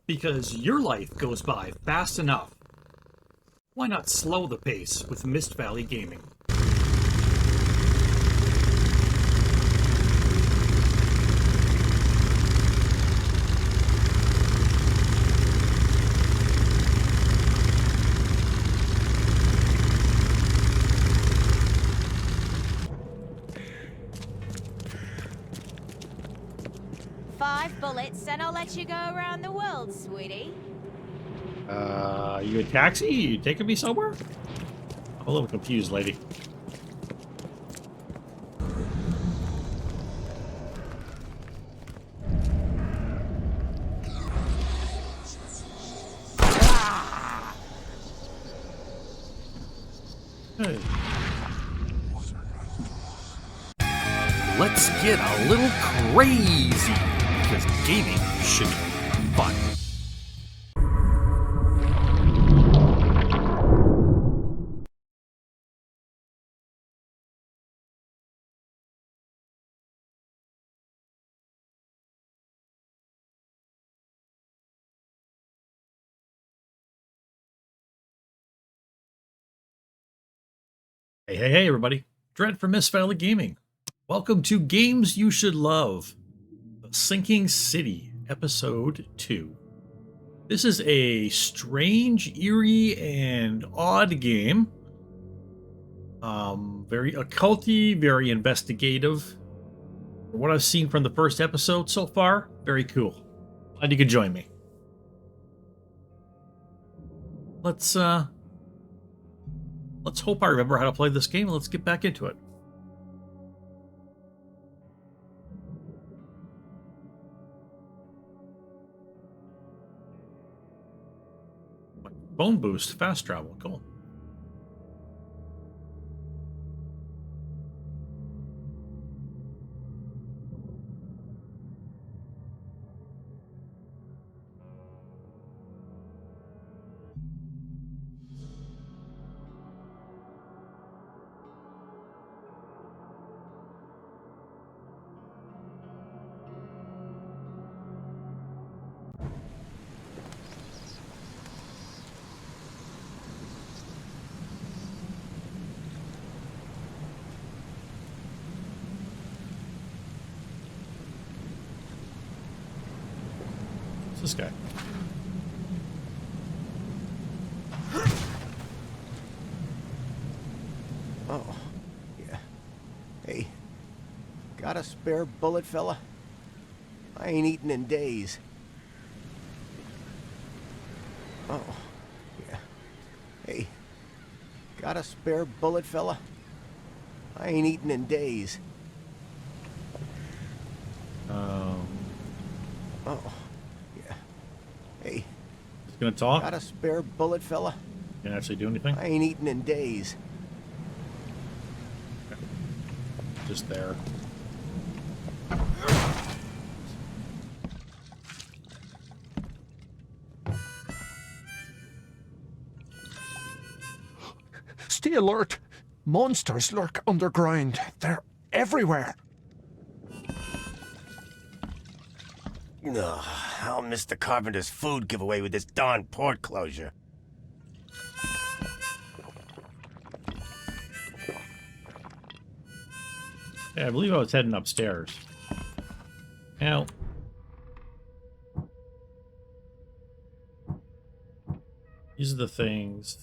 Because your life goes by fast enough. Why not slow the pace with Mist Valley Gaming? Five bullets and I'll let you go around the world, sweetie. You a taxi? You taking me somewhere? I'm a little confused, lady. Hey. Let's get a little crazy, because gaming should be fun. Hey, everybody. Dredd from Mist Valley Gaming. Welcome to Games You Should Love, The Sinking City, Episode 2. This is a strange, eerie, and odd game. Very occulty, very investigative. From what I've seen from the first episode so far, very cool. Glad you could join me. Let's hope I remember how to play this game, and let's get back into it. Bone boost, fast travel, cool. This guy. Oh, yeah. Hey, got a spare bullet, fella? I ain't eaten in days. Oh, yeah. Hey, got a spare bullet, fella? I ain't eaten in days. Oh. Hey, He's gonna talk? got a spare bullet, fella? Can actually do anything? I ain't eaten in days. Just there. Stay alert. Monsters lurk underground. They're everywhere. Ugh, I'll miss the carpenter's food giveaway with this darn port closure. Yeah, I believe I was heading upstairs. Now, these are the things.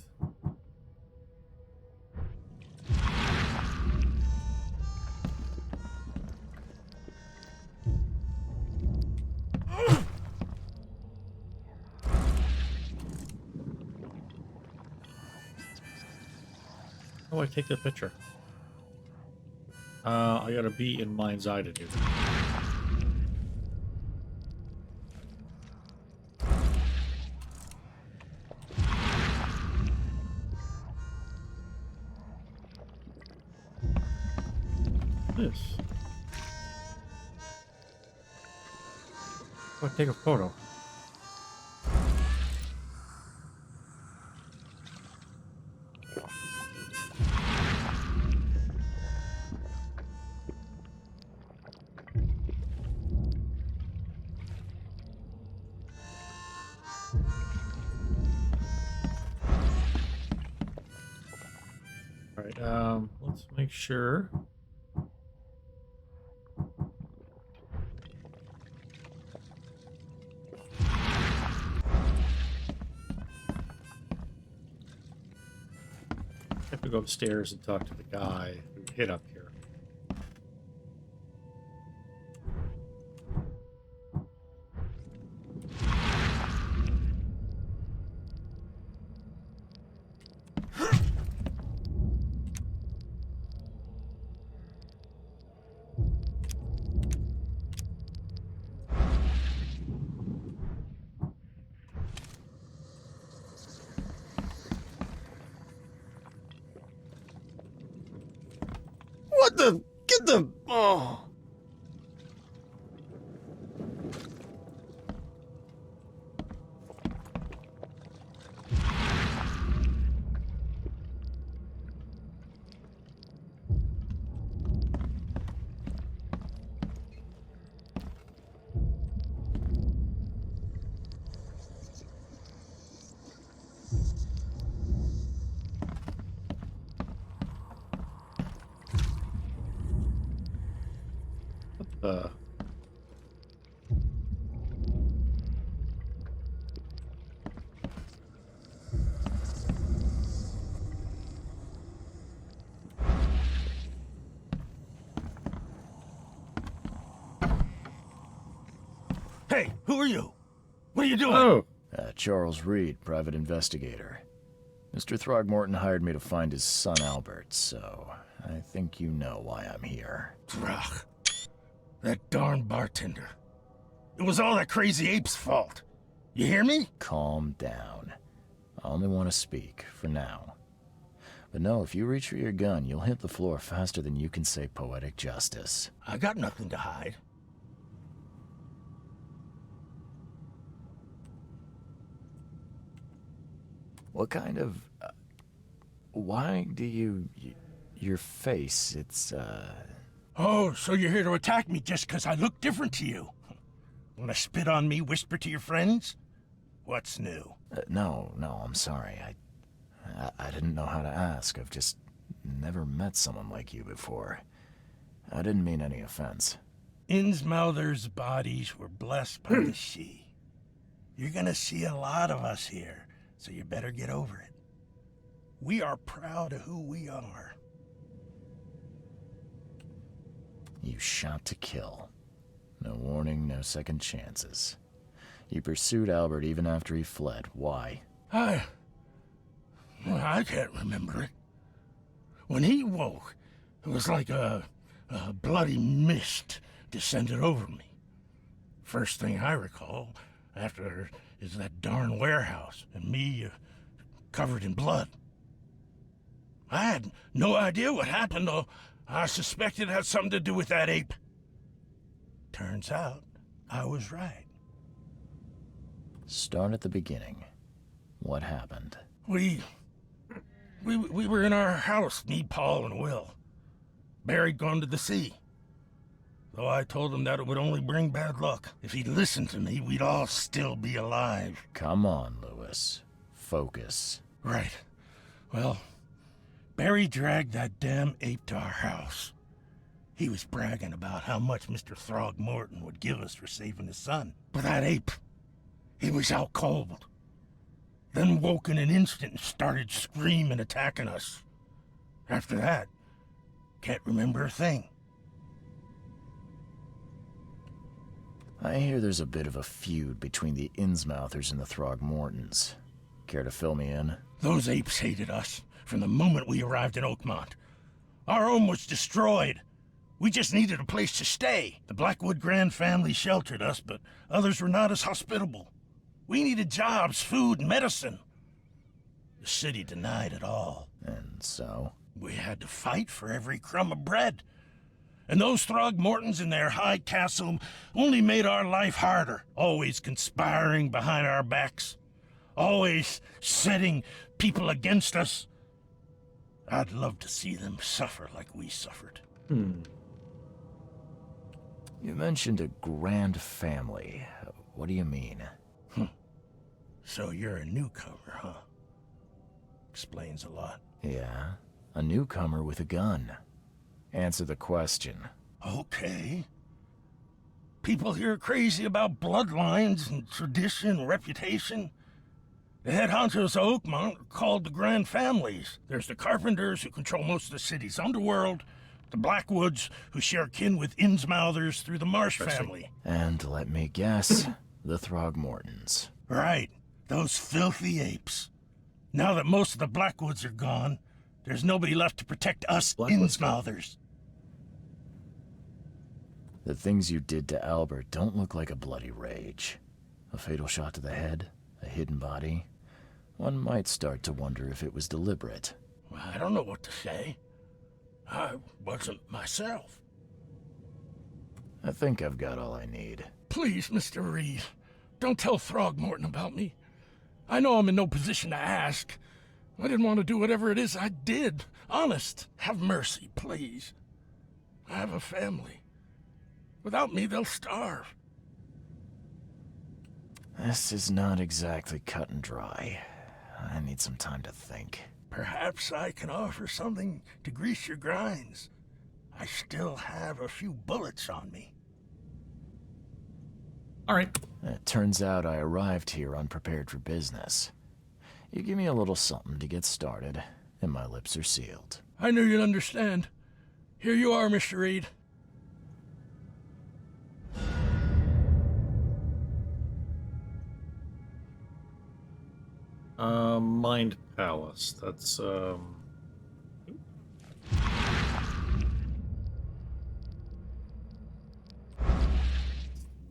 How do I take the picture? I gotta be in mind's eye to do that. This. How do I take a photo? right, let's make sure. I have to go upstairs and talk to the guy who hid up here. What the? Get the... Oh. Uh, Hey, who are you? What are you doing? oh, Charles Reed, private investigator. Mr. Throgmorton hired me to find his son Albert, so I think you know why I'm here. Throg. That darn bartender. It was all that crazy ape's fault. You hear me? Calm down. I only want to speak, for now. But no, if you reach for your gun, you'll hit the floor faster than you can say poetic justice. I got nothing to hide. What kind of... why do you... your face, it's, Oh, so you're here to attack me just because I look different to you? Wanna spit on me, whisper to your friends? What's new? no, I'm sorry. I didn't know how to ask. I've just never met someone like you before. I didn't mean any offense. Innsmouther's bodies were blessed by the sea. You're gonna see a lot of us here, so you better get over it. We are proud of who we are. You shot to kill. No warning, no second chances. You pursued Albert even after he fled. Why? I can't remember it. When he woke, it was like a bloody mist descended over me. First thing I recall after is that darn warehouse and me covered in blood. I had no idea what happened, though. I suspected it had something to do with that ape. Turns out, I was right. Start at the beginning. What happened? We were in our house, me, Paul, and Will. Barry'd gone to the sea. Though I told him that it would only bring bad luck. If he'd listened to me, we'd all still be alive. Come on, Lewis. Focus. Right. Well, Barry dragged that damn ape to our house. He was bragging about how much Mr. Throgmorton would give us for saving his son. But that ape, he was out cold. Then woke in an instant and started screaming, attacking us. After that, can't remember a thing. I hear there's a bit of a feud between the Innsmouthers and the Throgmortons. Care to fill me in? Those apes hated us from the moment we arrived in Oakmont. Our home was destroyed. We just needed a place to stay. The Blackwood Grand family sheltered us, but others were not as hospitable. We needed jobs, food, and medicine. The city denied it all. And so? We had to fight for every crumb of bread. And those Throgmortons in their high castle only made our life harder, always conspiring behind our backs, always setting people against us. I'd love to see them suffer like we suffered. You mentioned a grand family. What do you mean? So you're a newcomer, huh? Explains a lot. Yeah, A newcomer with a gun. Answer the question. Okay. People here are crazy about bloodlines and tradition and reputation. The head honchos of Oakmont are called the Grand Families. There's the Carpenters, who control most of the city's underworld, the Blackwoods, who share kin with Innsmouthers through the Marsh family. And let me guess, the Throgmortons. Right, those filthy apes. Now that most of the Blackwoods are gone, there's nobody left to protect us Innsmouthers. The things you did to Albert don't look like a bloody rage. A fatal shot to the head, a hidden body. One might start to wonder if it was deliberate. Well, I don't know what to say. I wasn't myself. I think I've got all I need. Please, Mr. Reed, don't tell Throgmorton about me. I know I'm in no position to ask. I didn't want to do whatever it is I did. Honest, have mercy, please. I have a family. Without me, they'll starve. This is not exactly cut and dry. I need some time to think. Perhaps I can offer something to grease your grinds. I still have a few bullets on me. All right. It turns out I arrived here unprepared for business. You give me a little something to get started, and my lips are sealed. I knew you'd understand. Here you are, Mr. Reed. Mind Palace. That's,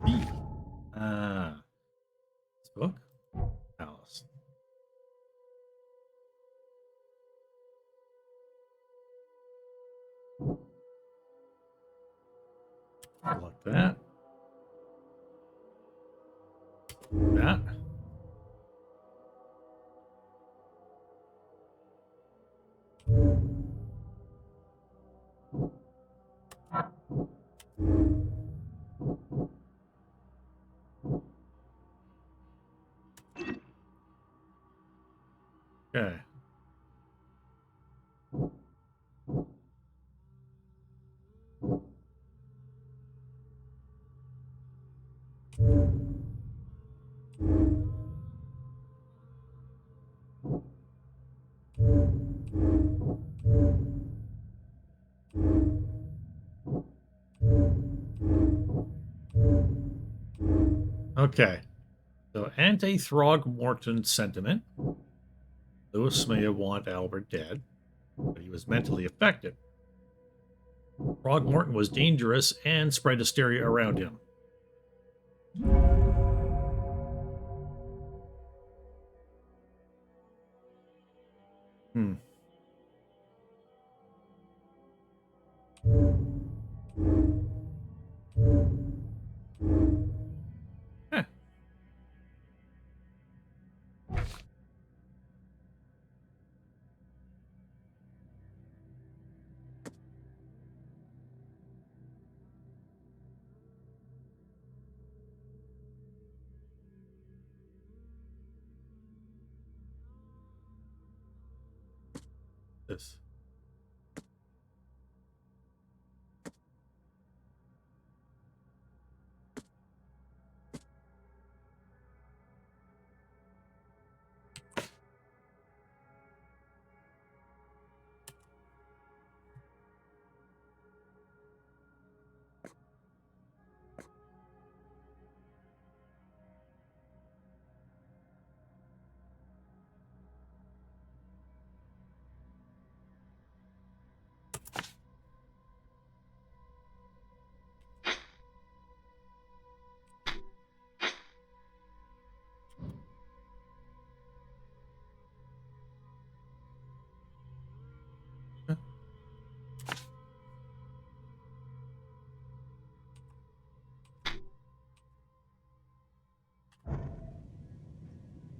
B. This book? Palace. Like that. That. Okay. Okay. So anti-Throgmorton sentiment. Lewis may have want Albert dead, but he was mentally affected. Throgmorton was dangerous and spread hysteria around him. Huh. This.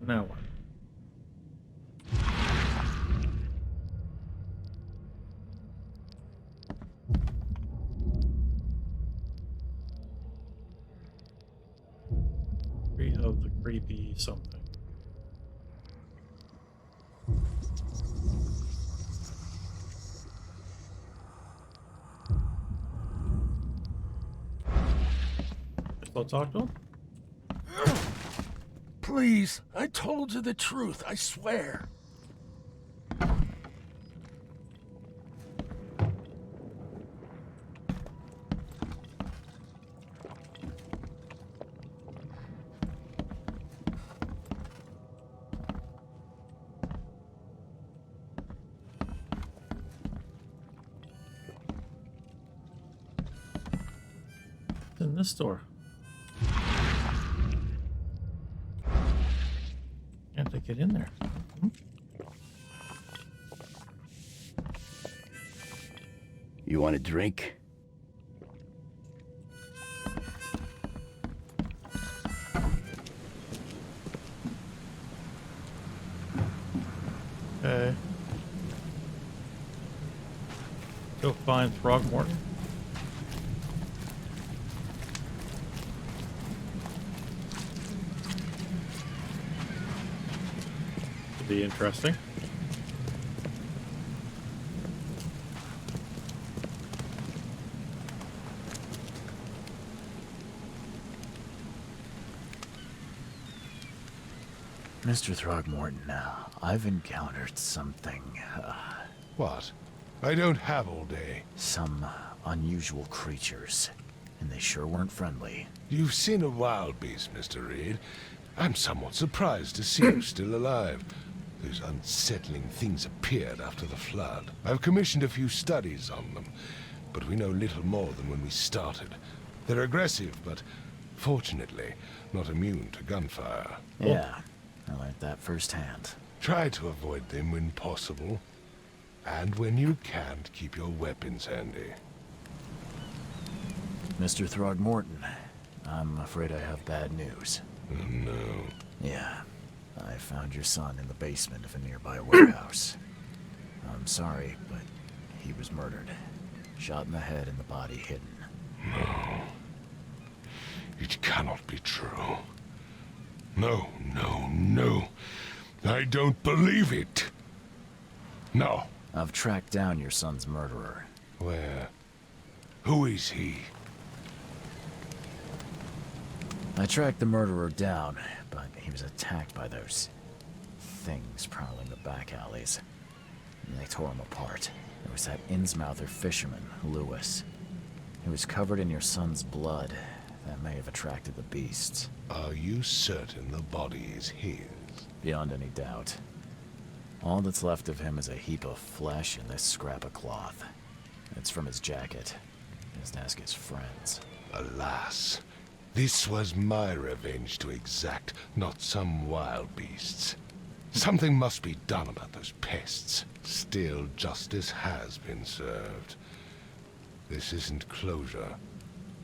Now what? Free of the creepy something. I'll talk to him. Please, I told you the truth, I swear. In this door. Can't they get in there? Hmm? You want a drink? Okay. Go find Throgmorton. Could be interesting. Mr. Throgmorton, I've encountered something, What? I don't have all day. some unusual creatures, and they sure weren't friendly. You've seen a wild beast, Mr. Reed. I'm somewhat surprised to see you still alive. Those unsettling things appeared after the flood. I've commissioned a few studies on them, but we know little more than when we started. They're aggressive, but fortunately not immune to gunfire. Yeah, I learned that firsthand. Try to avoid them when possible. And when you can't, keep your weapons handy. Mr. Throgmorton, I'm afraid I have bad news. Oh, no. Yeah, I found your son in the basement of a nearby warehouse. I'm sorry, but he was murdered. Shot in the head and the body hidden. No. It cannot be true. No, no, no. I don't believe it. No. I've tracked down your son's murderer. Where? Who is he? I tracked the murderer down, but he was attacked by those things prowling the back alleys. And they tore him apart. There was that Innsmouther fisherman, Lewis. He was covered in your son's blood. That may have attracted the beasts. Are you certain the body is his? Beyond any doubt. All that's left of him is a heap of flesh and this scrap of cloth. It's from his jacket. Just ask his friends. Alas. This was my revenge to exact, not some wild beast's. Something must be done about those pests. Still, justice has been served. This isn't closure,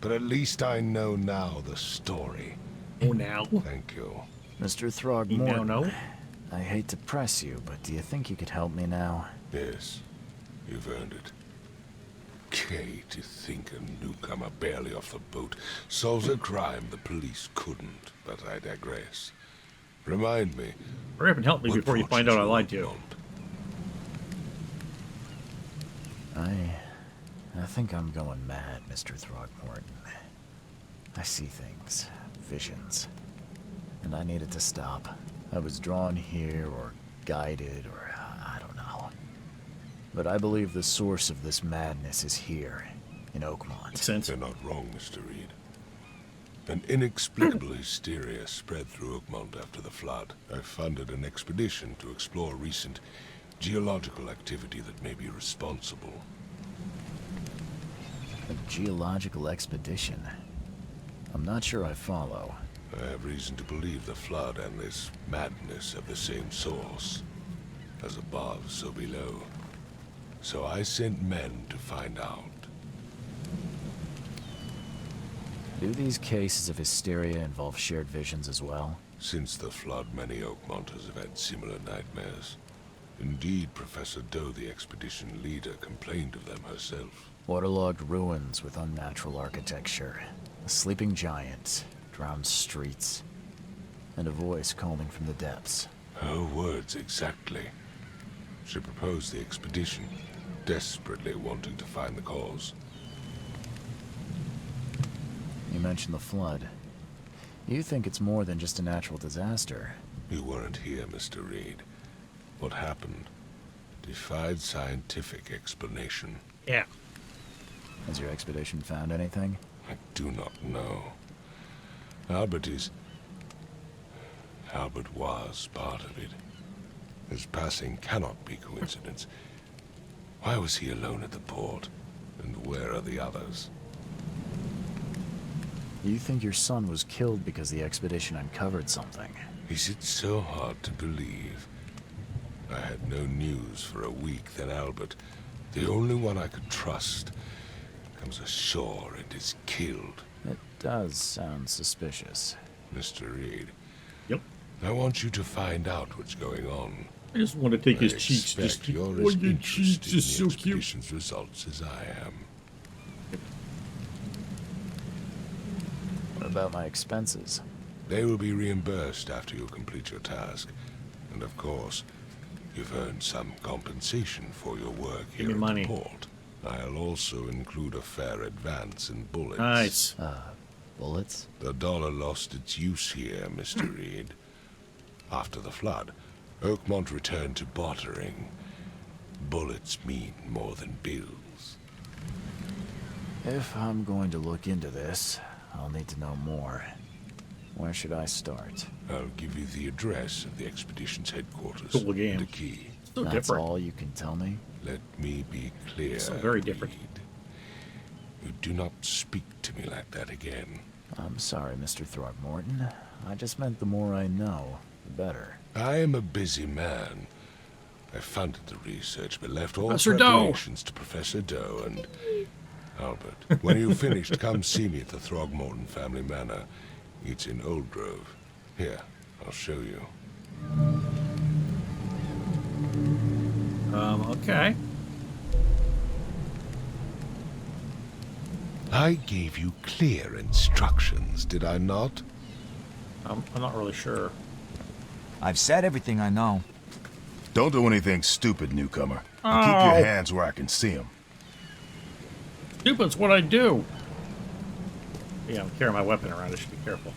but at least I know now the story. Oh, now. Thank you. Mr. Throgmorton, know? I hate to press you, but do you think you could help me now? Yes, you've earned it. Kay, to think a newcomer barely off the boat solves a crime the police couldn't, but I digress. Remind me. Hurry up and help me what before you find out I fortunes lied to you. will I think I'm going mad, Mr. Throgmorton. I see things, visions, and I needed to stop. I was drawn here, or guided, or I don't know. But I believe the source of this madness is here, in Oakmont. Makes sense. You're not wrong, Mr. Reed. An inexplicable hysteria spread through Oakmont after the flood. I funded an expedition to explore recent geological activity that may be responsible. A geological expedition? I'm not sure I follow. I have reason to believe the flood and this madness have the same source. As above, so below. So I sent men to find out. Do these cases of hysteria involve shared visions as well? Since the flood, many Oakmonters have had similar nightmares. Indeed, Professor Doe, the expedition leader, complained of them herself. Waterlogged ruins with unnatural architecture, a sleeping giant, drowned streets, and a voice calling from the depths. Her words exactly. She proposed the expedition, desperately wanting to find the cause. You mentioned the flood. You think it's more than just a natural disaster. You weren't here, Mr. Reed. What happened defied scientific explanation. Yeah. Has your expedition found anything? I do not know. Albert was part of it. His passing cannot be coincidence. Why was he alone at the port? And where are the others? You think your son was killed because the expedition uncovered something? Is it so hard to believe? I had no news for a week, then Albert, the only one I could trust, comes ashore and is killed. It does sound suspicious. Mr. Reed, Yep. I want you to find out what's going on. I just want to take his I cheeks. expect Just you're oh, as your interested cheeks in is the so cute. expedition's results as I am. What about my expenses? They will be reimbursed after you complete your task. And of course, you've earned some compensation for your work Give me here at money. the port. I'll also include a fair advance in bullets. Nice. Bullets? The dollar lost its use here, Mr. Reed. After the flood, Oakmont returned to bartering. Bullets mean more than bills. If I'm going to look into this, I'll need to know more. Where should I start? I'll give you the address of the expedition's headquarters. Cool game. And a key. So That's different. all you can tell me? Let me be clear. So very different. Reed. You do not speak to me like that again. I'm sorry, Mr. Throckmorton. I just meant the more I know, the better. I am a busy man. I funded the research, but left all Professor Doe. preparations to Professor Doe and Albert. When you've finished, come see me at the Throgmorton family manor. It's in Old Grove. Here, I'll show you. Okay. I gave you clear instructions, did I not? I'm not really sure. I've said everything I know. Don't do anything stupid, newcomer. And Oh. keep your hands where I can see them. Stupid's what I do. Yeah, I'm carrying my weapon around. I should be careful.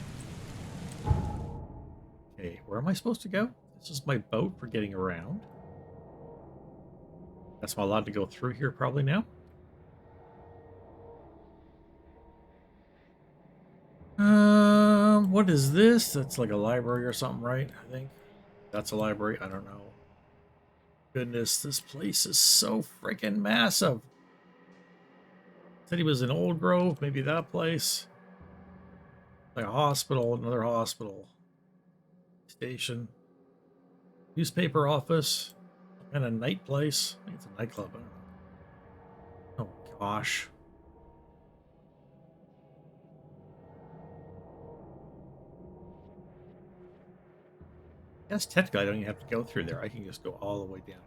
Okay, where am I supposed to go? This is my boat for getting around. That's my allowed to go through here probably now. What is this? That's like a library or something, right? I think that's a library. I don't know. Goodness, this place is so freaking massive. Said he was in Old Grove, maybe that place. Like a hospital, another hospital. Station. Newspaper office. And a night place. I think it's a nightclub. I don't know. Oh gosh. I guess technically I don't even have to go through there. I can just go all the way down.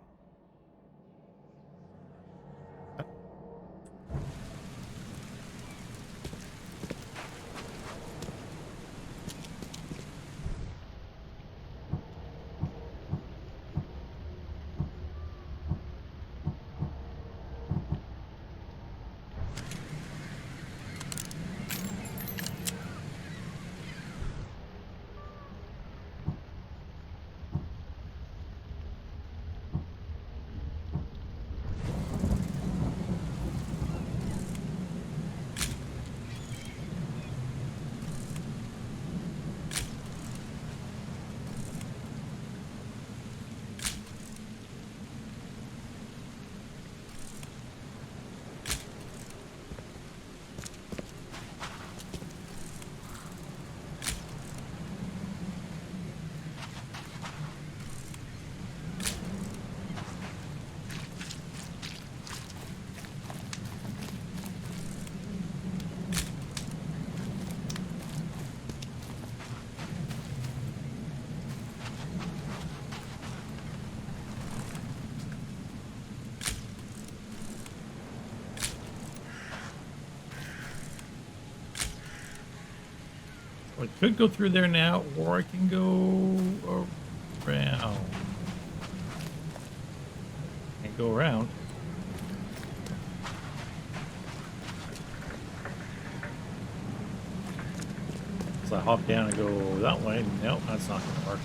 I could go through there now, or I can go around. Can't go around. So I hop down and go that way. Nope, that's not going to work.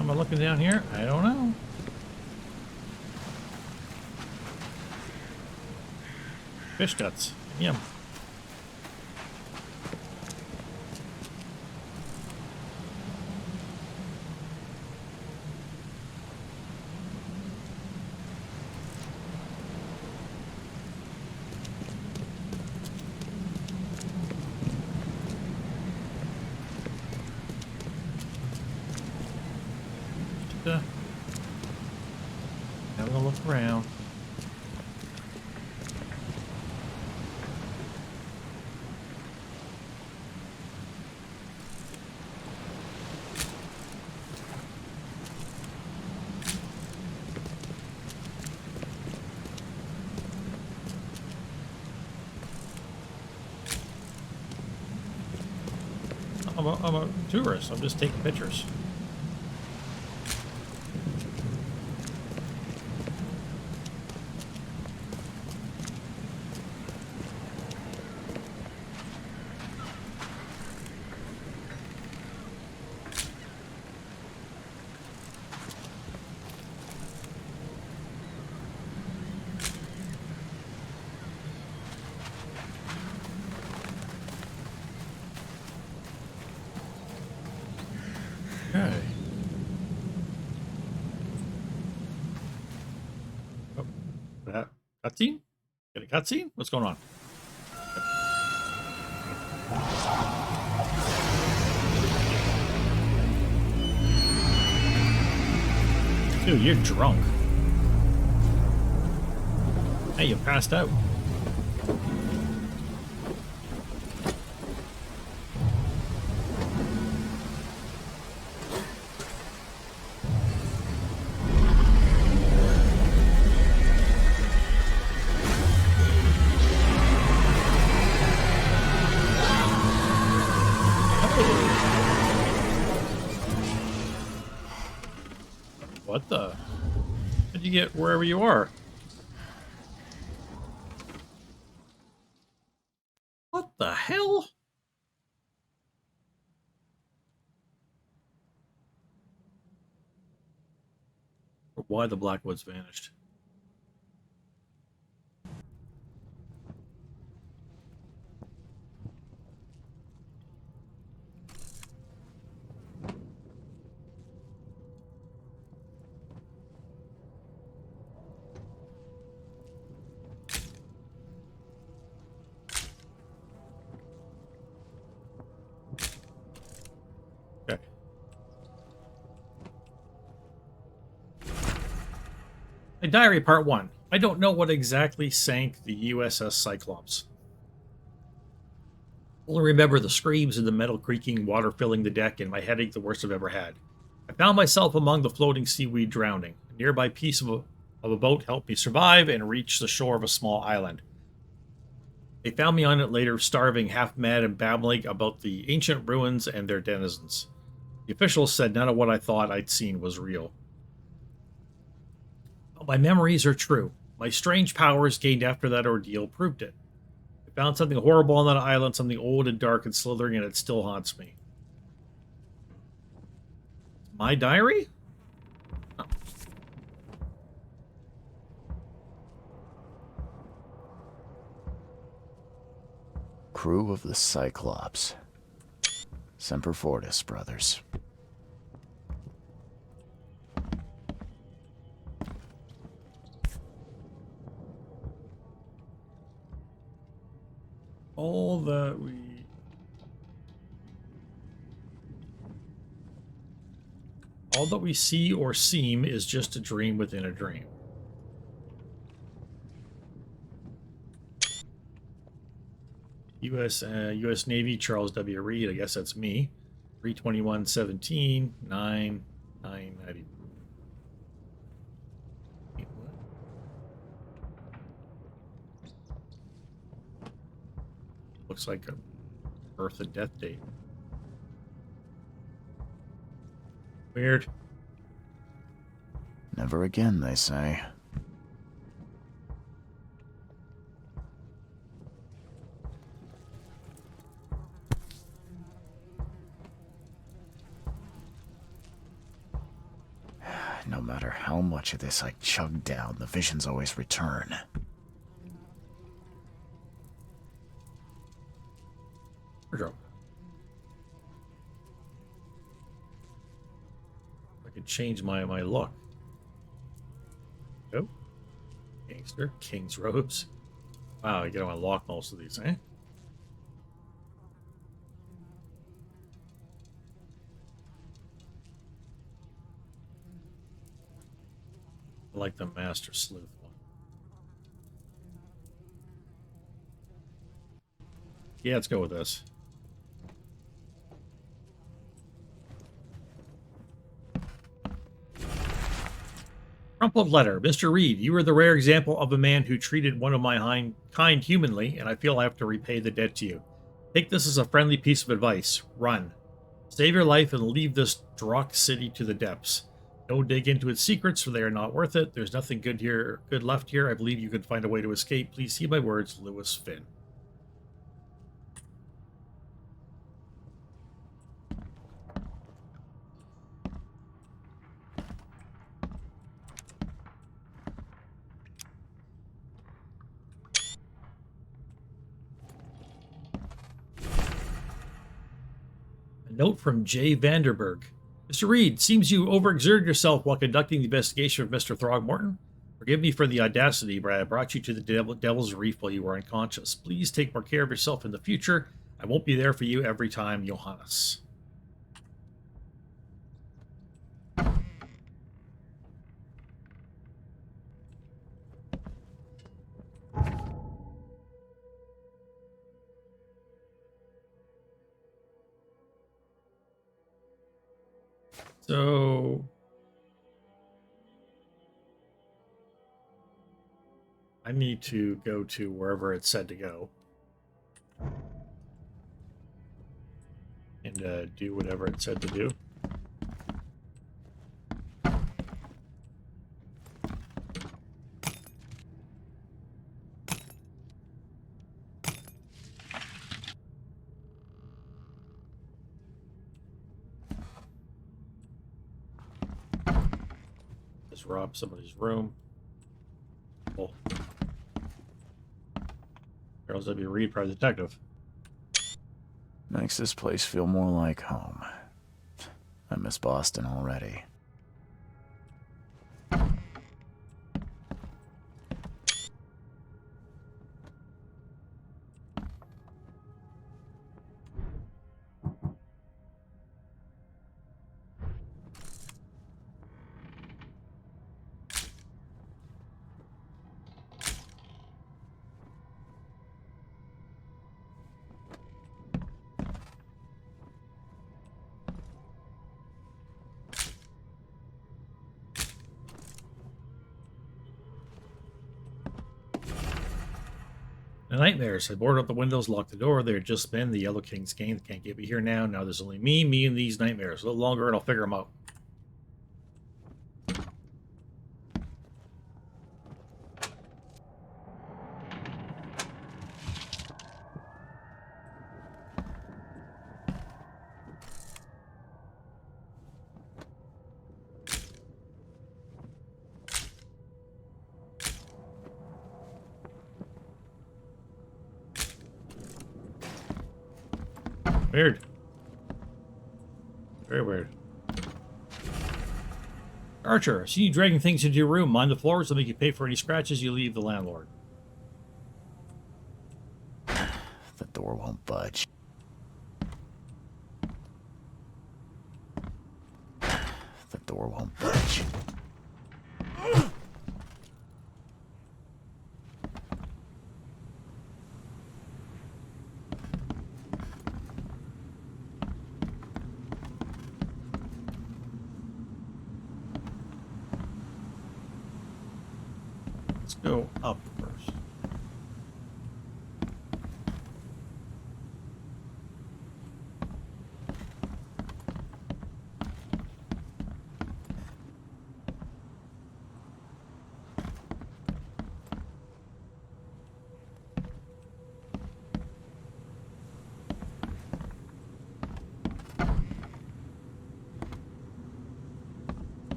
Am I looking down here? I don't know. Fish guts. Yum. Having a look around. I'm a tourist. I'm just taking pictures. Okay. Oh, that cutscene? Get a cutscene? What's going on? Dude, you're drunk. Hey, you passed out. What the? How'd you get wherever you are? What the hell? Why the Blackwoods vanished? Okay. My diary, part 1. I don't know what exactly sank the USS Cyclops. Only remember the screams and the metal creaking, water filling the deck, and my headache the worst I've ever had. I found myself among the floating seaweed drowning. A nearby piece of a boat helped me survive and reach the shore of a small island. They found me on it later, starving, half mad, and babbling about the ancient ruins and their denizens. The officials said none of what I thought I'd seen was real. But my memories are true. My strange powers gained after that ordeal proved it. I found something horrible on that island, something old and dark and slithering, and it still haunts me. My diary? Oh. Crew of the Cyclops. Semper Fortis, brothers. All that we see or seem is just a dream within a dream. U.S. Navy, Charles W. Reed, I guess that's me. 321-17, 990. Looks like a birth and death date. Weird. Never again, they say. matter how much of this I chug down, the visions always return. Wardrobe. I could change my look. Oh. Gangster. King's robes. Wow, I gotta unlock most of these, eh? I like the Master Sleuth one. Yeah, let's go with this. Crumpled letter. Mr. Reed, you are the rare example of a man who treated one of my kind humanly, and I feel I have to repay the debt to you. Take this as a friendly piece of advice. Run. Save your life and leave this Drock city to the depths. Don't dig into its secrets, for they are not worth it. There's nothing good left here. I believe you can find a way to escape. Please heed my words, Lewis Finn. A note from J. Vanderberg. Mr. Reed, seems you overexerted yourself while conducting the investigation of Mr. Throgmorton. Forgive me for the audacity, but I brought you to the Devil's Reef while you were unconscious. Please take more care of yourself in the future. I won't be there for you every time, Johannes. So I need to go to wherever it said to go and do whatever it said to do. Just rob somebody's room. Cool. Girls W. Reed, private detective. Makes this place feel more like home. I miss Boston already. The nightmares. I boarded up the windows, locked the door. There had just been the Yellow King's game. They can't get me here now. Now there's only me, and these nightmares. A little longer and I'll figure them out. Weird. Very weird. Archer, I see you dragging things into your room. Mind the floors. They'll make you pay for any scratches you leave the landlord. The door won't budge. The door won't budge. Let's go up first.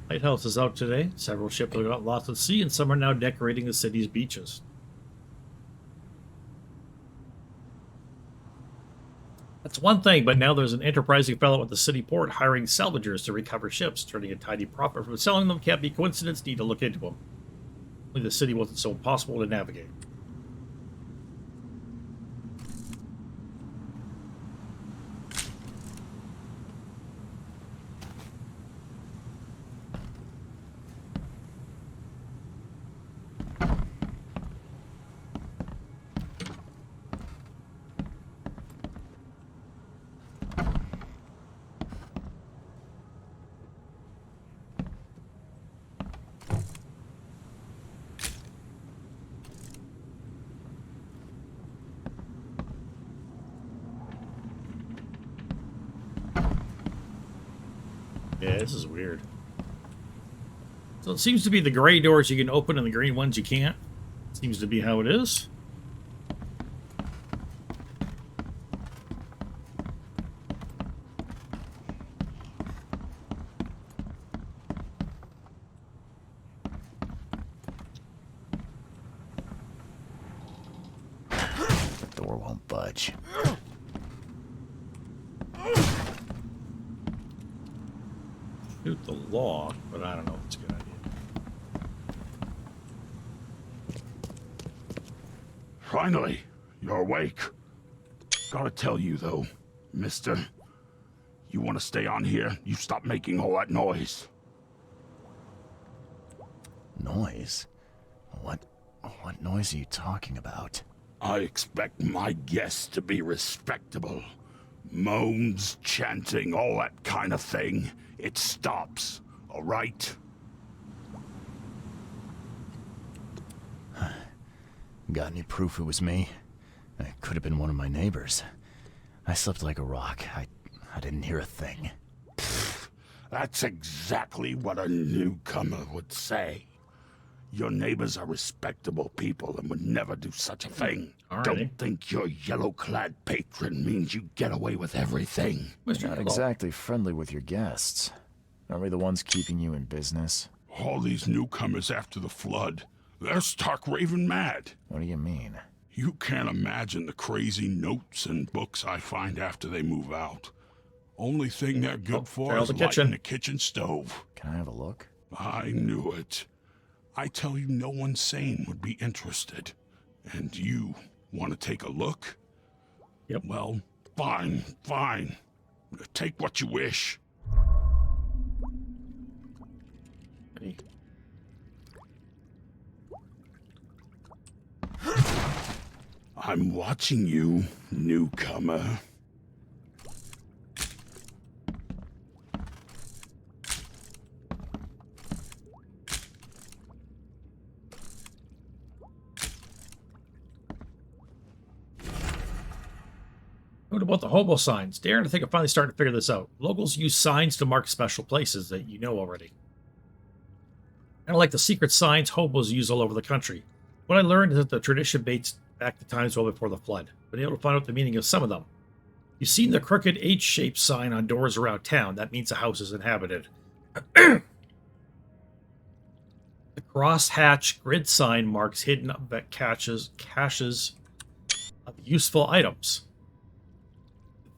Lighthouse is out today. Several ships have got lost at sea, and some are now decorating the city's beaches. That's one thing, but now there's an enterprising fellow at the city port hiring salvagers to recover ships. Turning a tidy profit from selling them can't be coincidence. Need to look into them. Only the city wasn't so impossible to navigate. Yeah, this is weird. So it seems to be the gray doors you can open and the green ones you can't. Seems to be how it is. The door won't budge. Shoot the log, but I don't know if it's a good idea. Finally, you're awake. Gotta tell you, though, mister, you want to stay on here, you stop making all that noise. Noise? What noise are you talking about? I expect my guests to be respectable. Moans, chanting, all that kind of thing. It stops, all right? Got any proof it was me? It could have been one of my neighbors. I slept like a rock. I didn't hear a thing. That's exactly what a newcomer would say. Your neighbors are respectable people and would never do such a thing. Alrighty. Don't think your yellow-clad patron means you get away with everything. You're not exactly friendly with your guests. Are we the ones keeping you in business? All these newcomers after the flood, they're stark raving mad. What do you mean? You can't imagine the crazy notes and books I find after they move out. Only thing they're good for is lighting the kitchen stove. Can I have a look? I knew it. I tell you, no one sane would be interested. And you want to take a look? Yep. Well, fine. Take what you wish. Hey. I'm watching you, newcomer. What about the hobo signs? Darren, I think I'm finally starting to figure this out. Locals use signs to mark special places that you know already. Kind of like the secret signs hobos use all over the country. What I learned is that the tradition dates back to times well before the flood. Been able to find out the meaning of some of them. You've seen the crooked H-shaped sign on doors around town. That means the house is inhabited. The crosshatch grid sign marks hidden caches of useful items.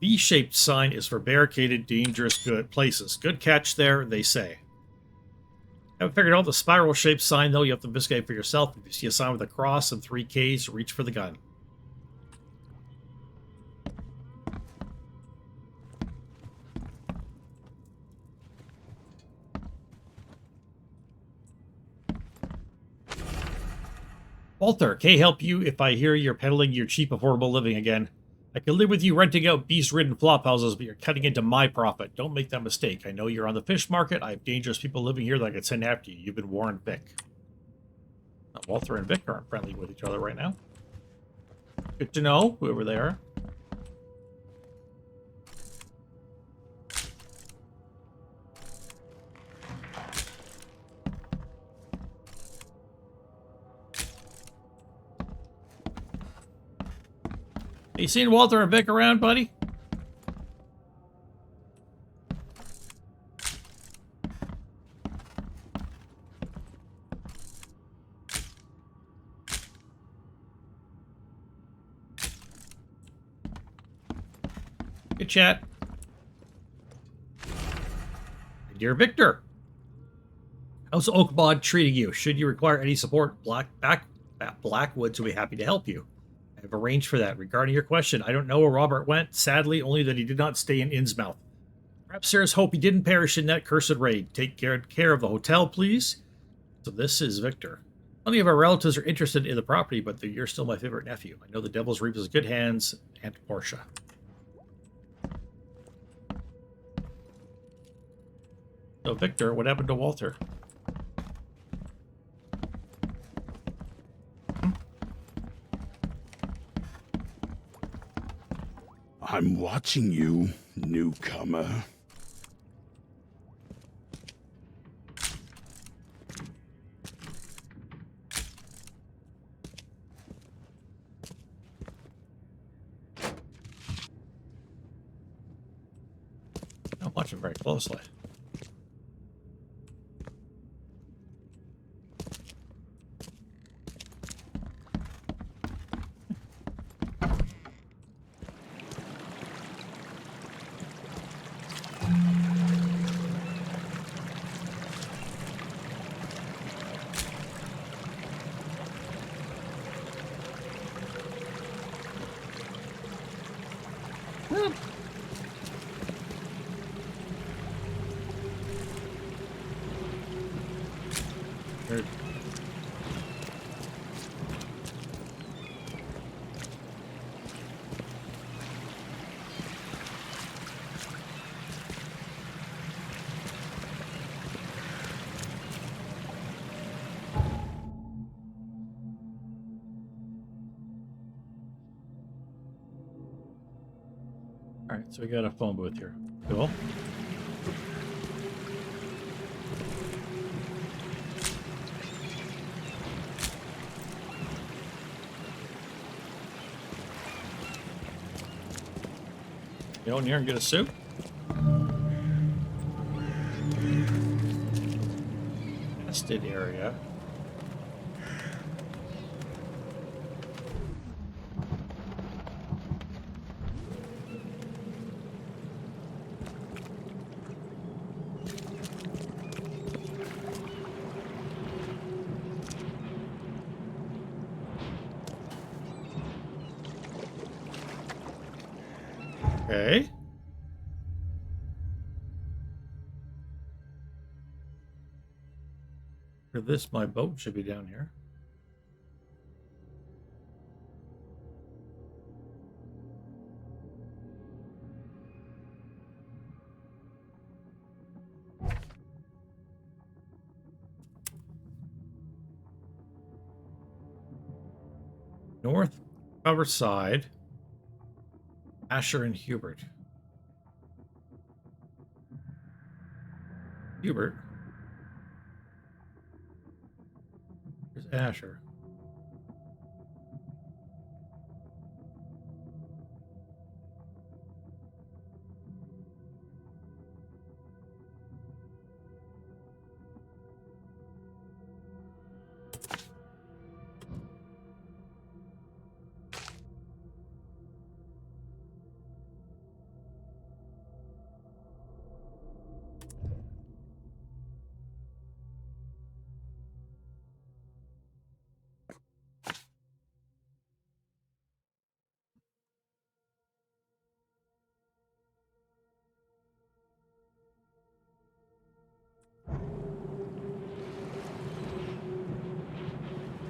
The V-shaped sign is for barricaded, dangerous, good places. Good catch there, they say. Haven't figured out the spiral-shaped sign, though. You have to investigate for yourself. If you see a sign with a cross and 3 Ks, reach for the gun. Walter, can I help you if I hear you're peddling your cheap, affordable living again? I can live with you renting out beast-ridden flop houses, but you're cutting into my profit. Don't make that mistake. I know you're on the fish market. I have dangerous people living here that I can send after you. You've been warned, Vic. Walter and Vic aren't friendly with each other right now. Good to know, whoever they are. You seen Walter and Vic around, buddy? Good chat. Dear Victor, how's Oakbod treating you? Should you require any support, Blackwoods will be happy to help you. I have arranged for that. Regarding your question, I don't know where Robert went. Sadly, only that he did not stay in Innsmouth. Perhaps there's hope he didn't perish in that cursed raid. Take care of the hotel, please. So this is Victor. Plenty of our relatives are interested in the property, but you're still my favorite nephew. I know the Devil's Reap is good hands. Aunt Portia. So Victor, what happened to Walter? I'm watching you, newcomer. I'm watching very closely. Alright, so we got a phone booth here. Cool. Go in here and get a soup. Nested area. Okay. For this, my boat should be down here. North cover side. Asher and Hubert. Hubert. Here's Asher.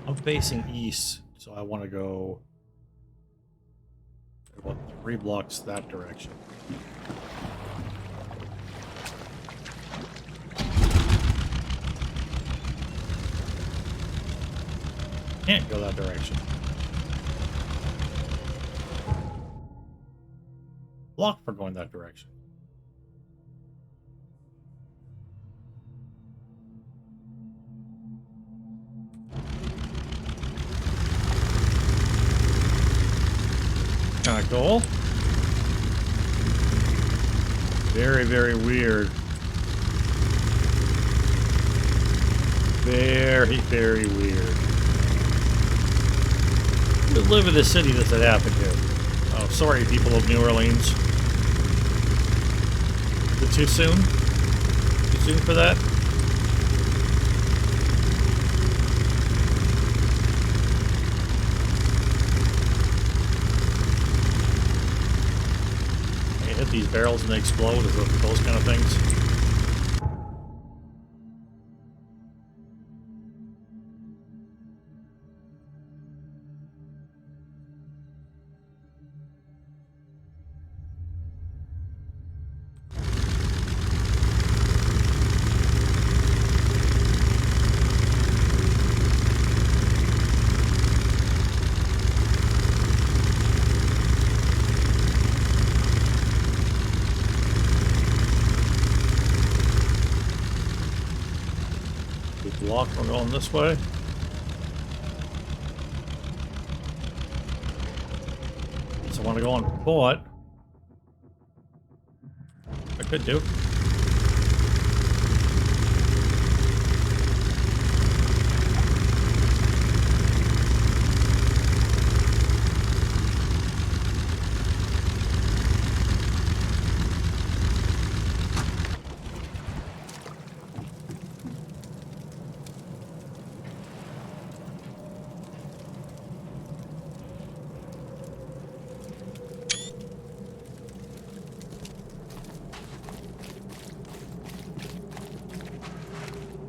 I'm facing east, so I want to go about 3 blocks that direction. Can't go that direction. Block for going that direction. Kind of cool. Very, very weird. Very, very weird. Who live in the city does that happen to? Oh, sorry, people of New Orleans. Is it too soon? Too soon for that? I hit these barrels and they explode, is it those kind of things? Block, we're going this way. So I want to go on foot. I could do.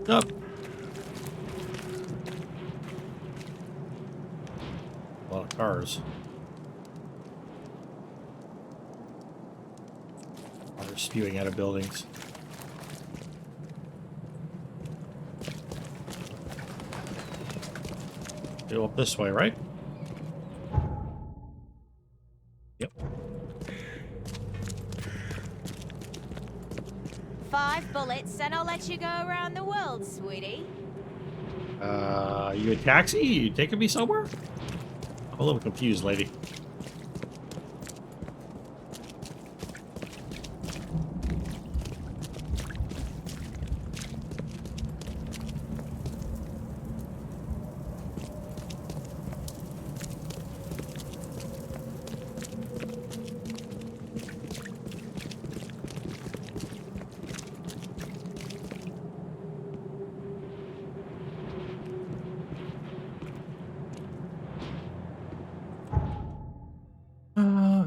Up. A lot of cars. Water spewing out of buildings. Go up this way, right? Yep. 5 bullets and I'll let you go around the world, sweetie. You a taxi? You taking me somewhere? I'm a little confused, lady.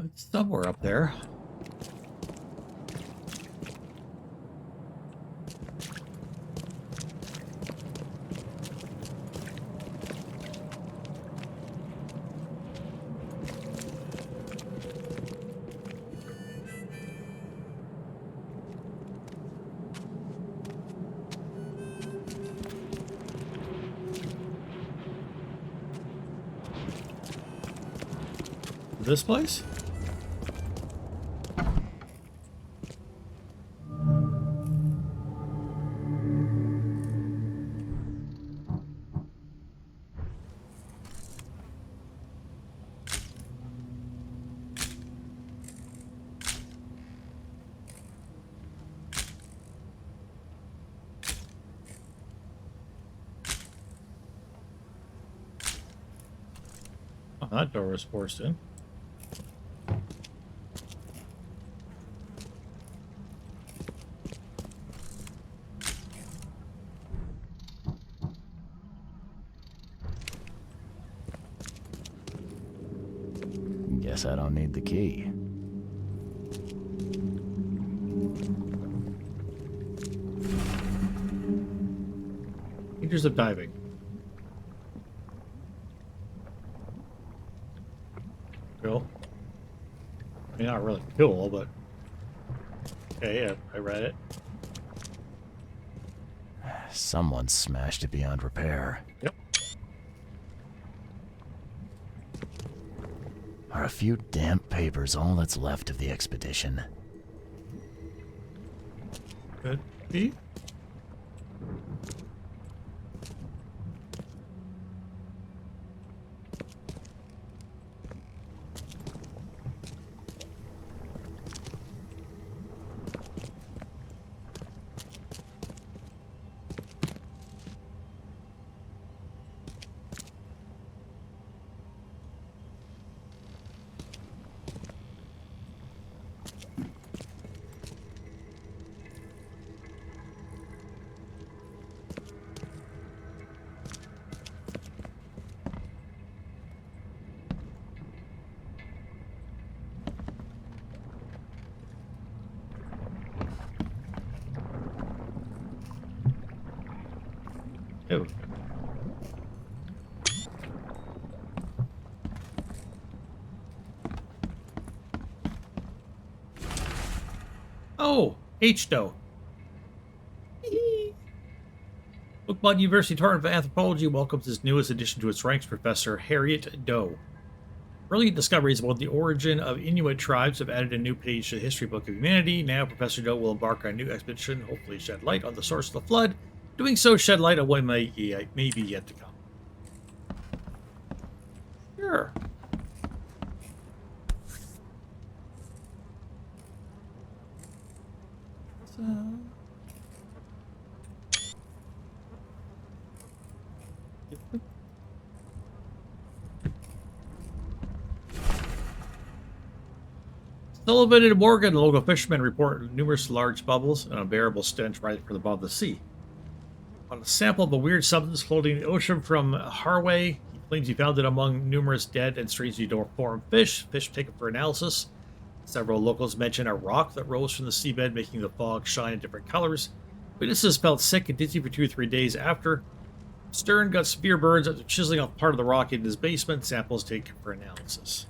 It's somewhere up there. This place? Oh, that door was forced in. Guess I don't need the key. Dangers of diving. Cool. I mean, not really cool, but okay, I read it. Someone smashed it beyond repair. Yep. Are a few damp papers all that's left of the expedition? Could be. Oh. Oh, H-Doe. Bookmont University Department of Anthropology welcomes its newest addition to its ranks, Professor Harriet Doe. Brilliant discoveries about the origin of Inuit tribes have added a new page to the history book of humanity. Now, Professor Doe will embark on a new expedition, hopefully shed light on the source of the flood. Doing so, shed light on what may be yet to come. Sure. So... Sullivan and Morgan, local fishermen, report numerous large bubbles and unbearable stench rising from above the sea. On a sample of a weird substance floating in the ocean from Harway, he claims he found it among numerous dead and strangely deformed fish. Fish taken for analysis. Several locals mention a rock that rose from the seabed, making the fog shine in different colors. Witnesses felt sick and dizzy for 2 or 3 days after. Stern got severe burns after chiseling off part of the rock in his basement. Samples taken for analysis.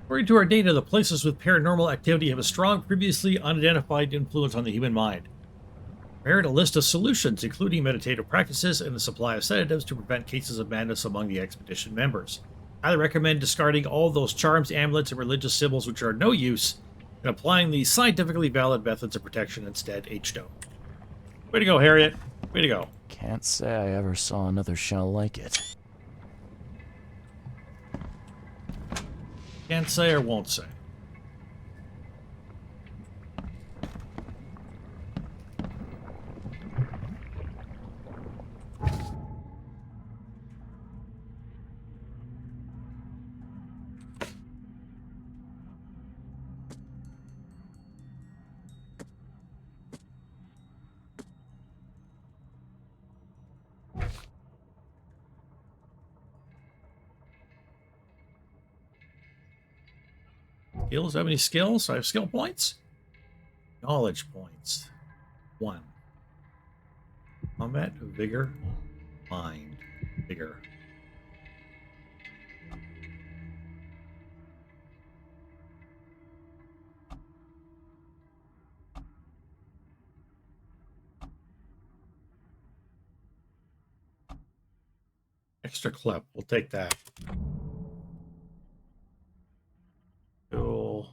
According to our data, the places with paranormal activity have a strong, previously unidentified influence on the human mind. Prepared a list of solutions, including meditative practices and the supply of sedatives to prevent cases of madness among the expedition members. I recommend discarding all those charms, amulets, and religious symbols which are no use, and applying the scientifically valid methods of protection instead. H-Doe. Way to go, Harriet. Way to go. Can't say I ever saw another shell like it. Can't say or won't say. Skills? Have any skills? I have skill points. Knowledge points. 1. Combat, vigor, mind, vigor. Extra clip. We'll take that. Cool.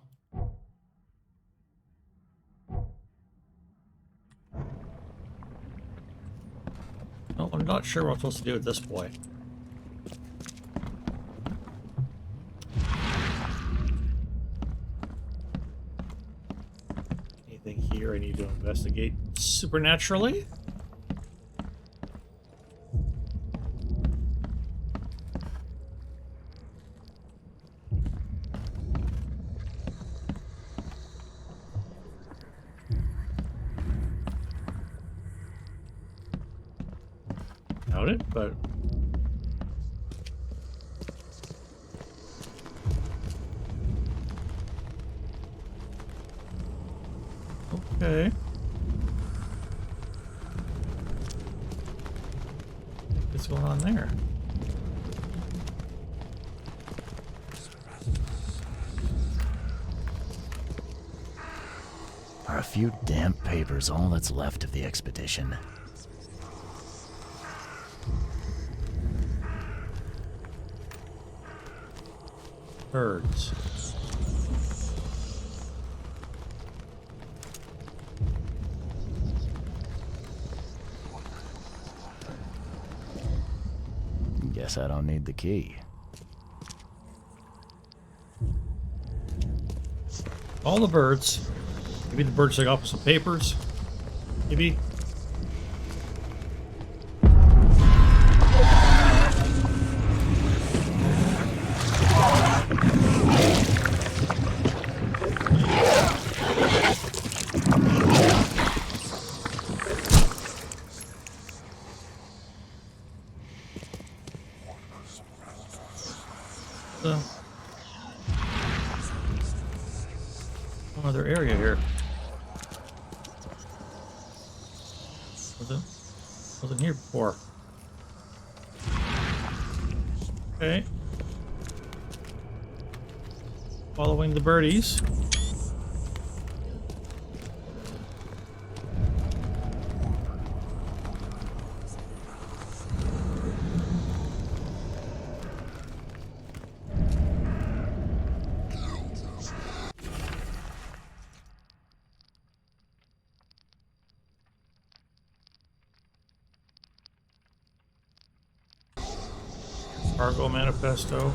Well, I'm not sure what I'm supposed to do at this point. Anything here I need to investigate supernaturally? Doubt it, but okay. What's going on there? Are a few damp papers all that's left of the expedition? Birds. Guess I don't need the key. All the birds. Maybe the birds took off some papers. Maybe. Another area here. Wasn't here before. Okay. Following the birdies. Cargo manifesto.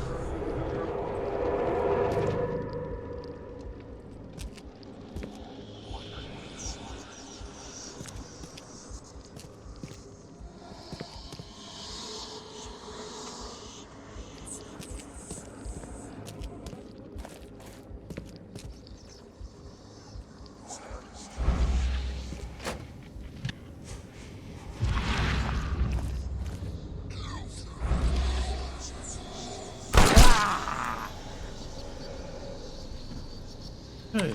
Hey.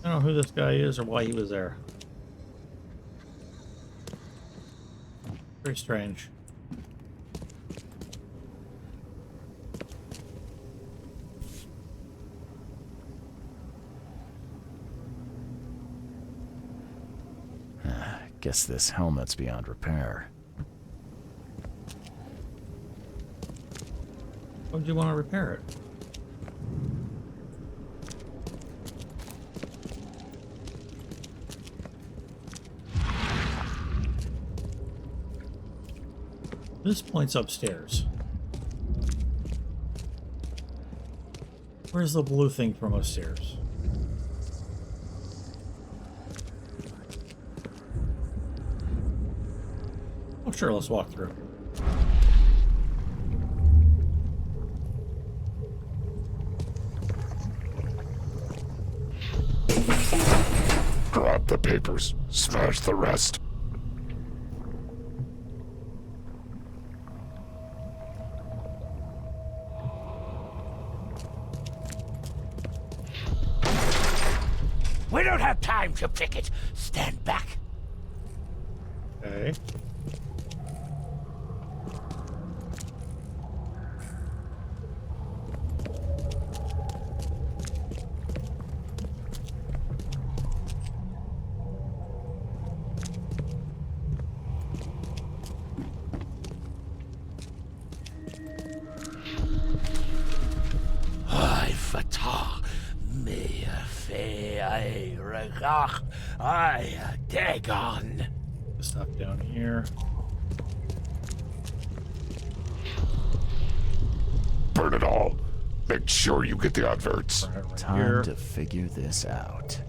I don't know who this guy is or why he was there. Very strange. Guess this helmet's beyond repair. Why would you want to repair it? This point's upstairs. Where's the blue thing from upstairs? Oh, sure, let's walk through. Grab the papers. Smash the rest. We don't have time to pick it. Stand back. Okay. Dagon. Stuff down here. Burn it all. Make sure you get the adverts. Right Time here. to figure this out.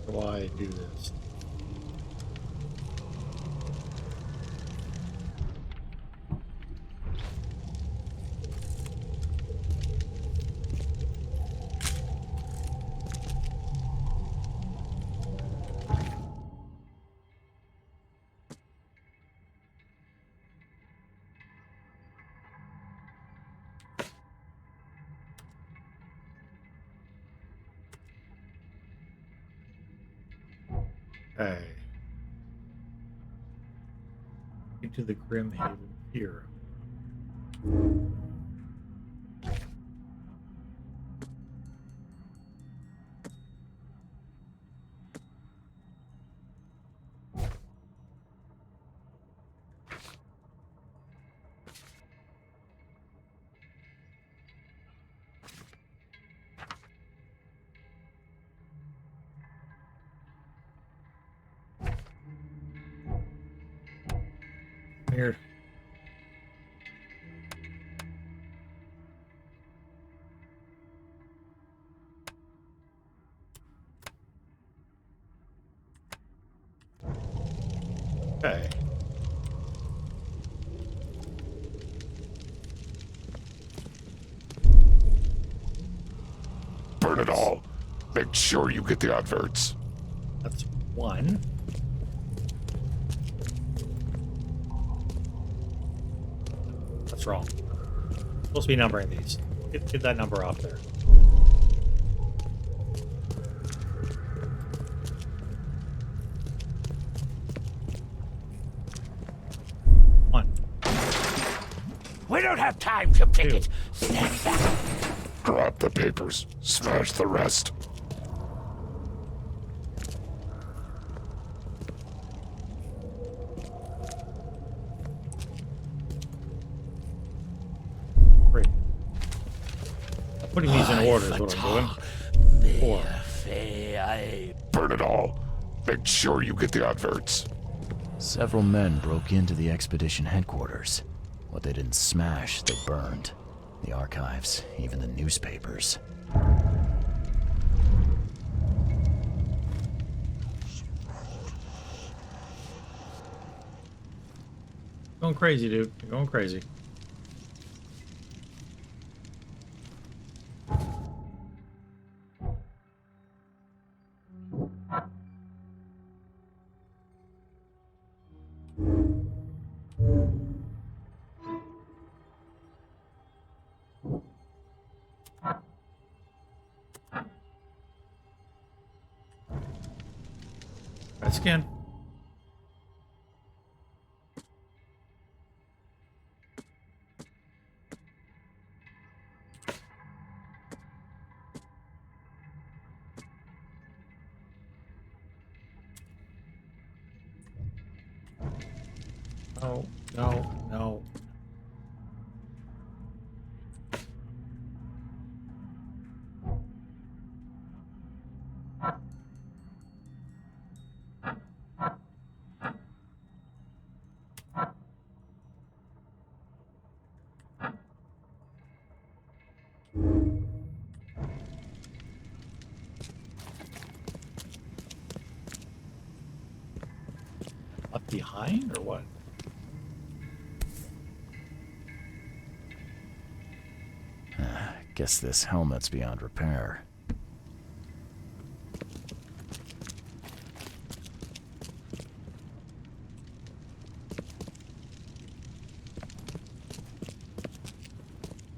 Why I do this? Okay. To the Grim Haven here. here. Okay. Burn it all. Make sure you get the adverts. That's one. That's wrong. Supposed to be numbering these. Get that number off there. One. We don't have time to pick Two. it. Stand back. Grab the papers. Smash the rest. Three. I'm putting these in order is what I'm doing. Four. Burn it all. Make sure you get the adverts. Several men broke into the expedition headquarters. What they didn't smash, they burned. The archives, even the newspapers. Going crazy, dude. You're going crazy. Let's scan. No, no, no. Up behind or what? Guess this helmet's beyond repair.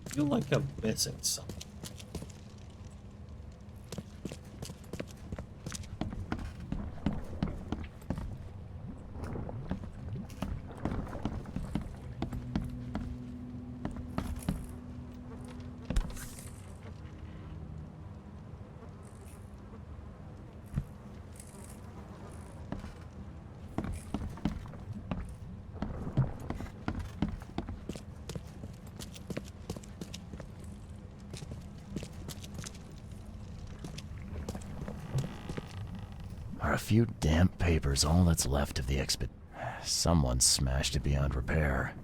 I feel like I'm missing something. Are a few damp papers all that's left of the expedition? Someone smashed it beyond repair.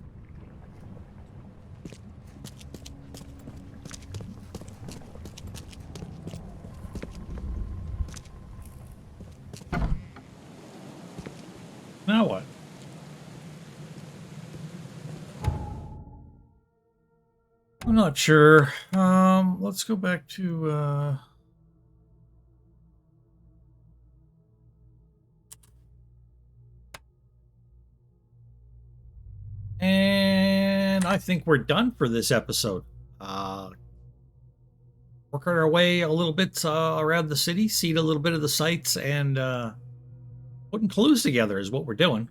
Now what? I'm not sure. Let's go back to and I think we're done for this episode. Working our way a little bit around the city, seeing a little bit of the sights, and putting clues together is what we're doing.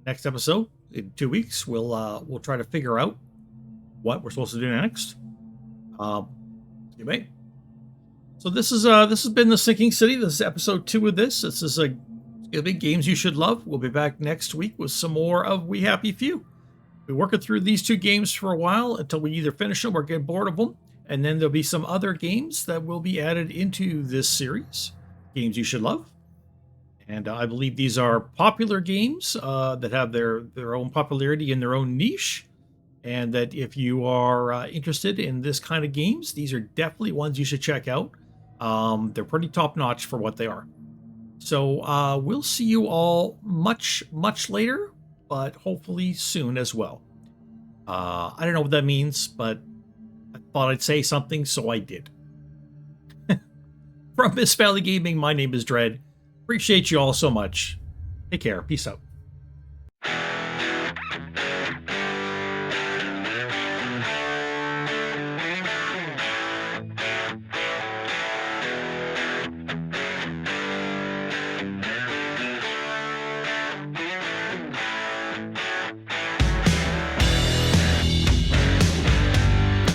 Next episode in 2 weeks, we'll try to figure out what we're supposed to do next. You may. So this has been the Sinking City. This is episode 2 of this. This is a big games you should love. We'll be back next week with some more of We Happy Few. We're working through these 2 games for a while until we either finish them or get bored of them, and then there'll be some other games that will be added into this series, games you should love. And I believe these are popular games that have their own popularity in their own niche. And that if you are interested in this kind of games, these are definitely ones you should check out. They're pretty top-notch for what they are. So we'll see you all much, much later, but hopefully soon as well. I don't know what that means, but I thought I'd say something, so I did. From Mixsell Gaming, my name is Dredd. Appreciate you all so much. Take care. Peace out.